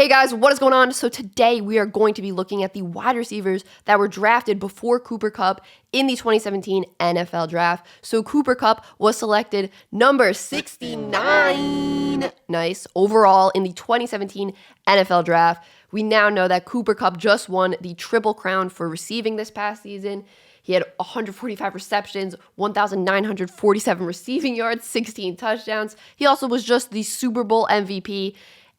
Hey guys, what is going on? So today we are going to be looking at the wide receivers that were drafted before Cooper Kupp in the 2017 NFL Draft. So Cooper Kupp was selected number 69, nice, overall in the 2017 NFL Draft. We now know that Cooper Kupp just won the Triple Crown for receiving this past season. He had 145 receptions, 1,947 receiving yards, 16 touchdowns. He also was just the Super Bowl MVP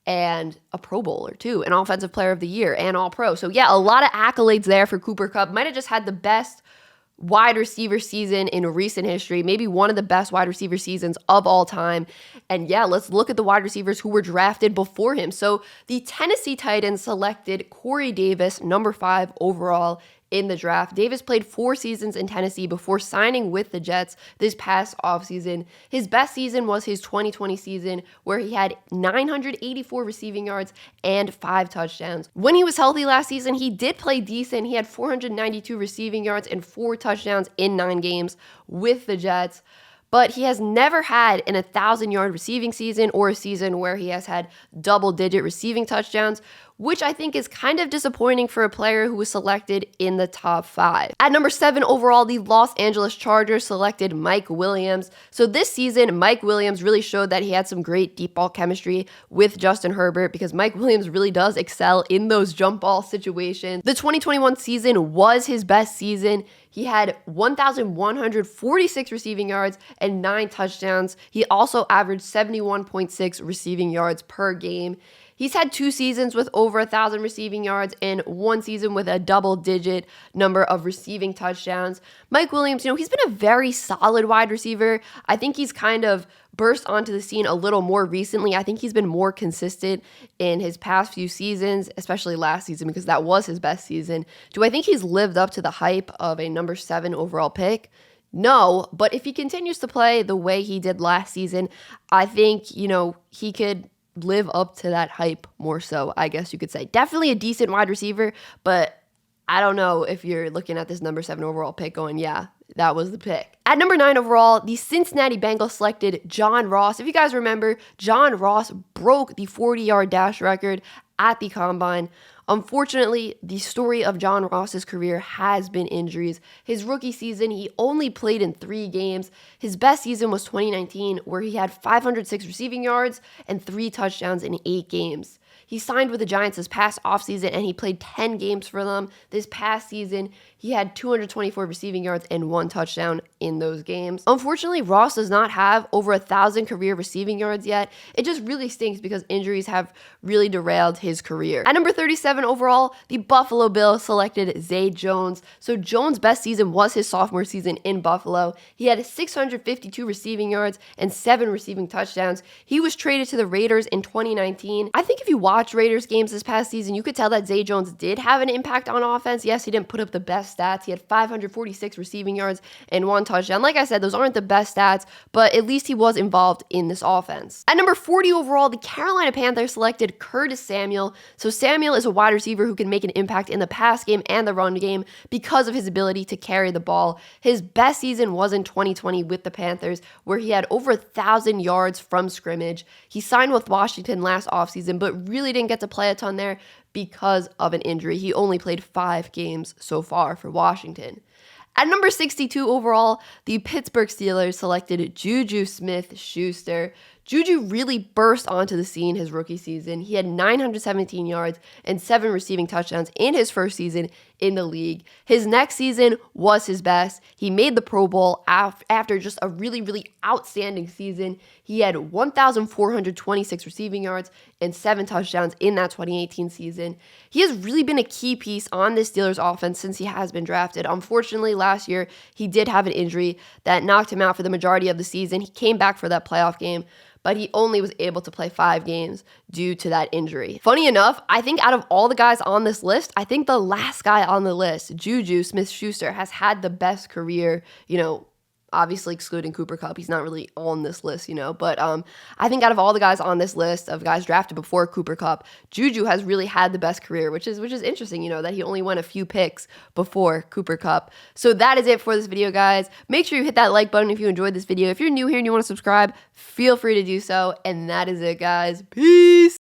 and a Pro Bowler too, an Offensive Player of the Year and All-Pro. So yeah, a lot of accolades there for Cooper Kupp. Might have just had the best wide receiver season in recent history, maybe one of the best wide receiver seasons of all time. And yeah, let's look at the wide receivers who were drafted before him. So the Tennessee Titans selected Corey Davis, number 5 overall in the draft. Davis played 4 seasons in Tennessee before signing with the Jets this past offseason. His best season was his 2020 season, where he had 984 receiving yards and 5 touchdowns. When he was healthy last season, he did play decent. He had 492 receiving yards and 4 touchdowns in 9 games with the Jets. But he has never had an 1,000-yard receiving season or a season where he has had double-digit receiving touchdowns, which I think is kind of disappointing for a player who was selected in the top 5. At number 7 overall, the Los Angeles Chargers selected Mike Williams. So this season, Mike Williams really showed that he had some great deep ball chemistry with Justin Herbert, because Mike Williams really does excel in those jump ball situations. The 2021 season was his best season. He had 1,146 receiving yards and 9 touchdowns. He also averaged 71.6 receiving yards per game. He's had 2 seasons with over 1,000 receiving yards and 1 season with a double-digit number of receiving touchdowns. Mike Williams, he's been a very solid wide receiver. I think he's kind of burst onto the scene a little more recently. I think he's been more consistent in his past few seasons, especially last season, because that was his best season. Do I think he's lived up to the hype of a number 7 overall pick? No, but if he continues to play the way he did last season, I think, he could live up to that hype more so, I guess you could say. Definitely a decent wide receiver, but I don't know if you're looking at this number 7 overall pick going, yeah, that was the pick. At number 9 overall, the Cincinnati Bengals selected John Ross. If you guys remember, John Ross broke the 40-yard dash record at the Combine. Unfortunately, the story of John Ross's career has been injuries. His rookie season, he only played in 3 games. His best season was 2019, where he had 506 receiving yards and 3 touchdowns in 8 games. He signed with the Giants this past offseason, and he played 10 games for them. This past season, he had 224 receiving yards and 1 touchdown in those games. Unfortunately, Ross does not have over 1,000 career receiving yards yet. It just really stinks because injuries have really derailed his career. At number 37 overall, the Buffalo Bills selected Zay Jones. So Jones' best season was his sophomore season in Buffalo. He had 652 receiving yards and 7 receiving touchdowns. He was traded to the Raiders in 2019. I think if you watch Raiders games this past season, you could tell that Zay Jones did have an impact on offense. Yes, he didn't put up the best stats. He had 546 receiving yards and 1 touchdown. Like I said, those aren't the best stats, but at least he was involved in this offense. At number 40 overall, the Carolina Panthers selected Curtis Samuel. So Samuel is a wide receiver who can make an impact in the pass game and the run game because of his ability to carry the ball. His best season was in 2020 with the Panthers, where he had over 1,000 yards from scrimmage. He signed with Washington last offseason, but really didn't get to play a ton there because of an injury. He only played 5 games so far for Washington. At number 62 overall, the Pittsburgh Steelers selected Juju SmithSchuster. Juju really burst onto the scene his rookie season. He had 917 yards and 7 receiving touchdowns in his first season in the league. His next season was his best. He made the Pro Bowl after just a really, really outstanding season. He had 1,426 receiving yards and 7 touchdowns in that 2018 season. He has really been a key piece on the Steelers offense since he has been drafted. Unfortunately, last year, he did have an injury that knocked him out for the majority of the season. He came back for that playoff game, but he only was able to play 5 games due to that injury. Funny enough, I think out of all the guys on this list, I think the last guy on the list, Juju SmithSchuster, has had the best career, obviously excluding Cooper Kupp. He's not really on this list, but I think out of all the guys on this list of guys drafted before Cooper Kupp, Juju has really had the best career, which is interesting, that he only went a few picks before Cooper Kupp. So that is it for this video, guys. Make sure you hit that like button if you enjoyed this video. If you're new here and you want to subscribe, feel free to do so. And that is it, guys. Peace.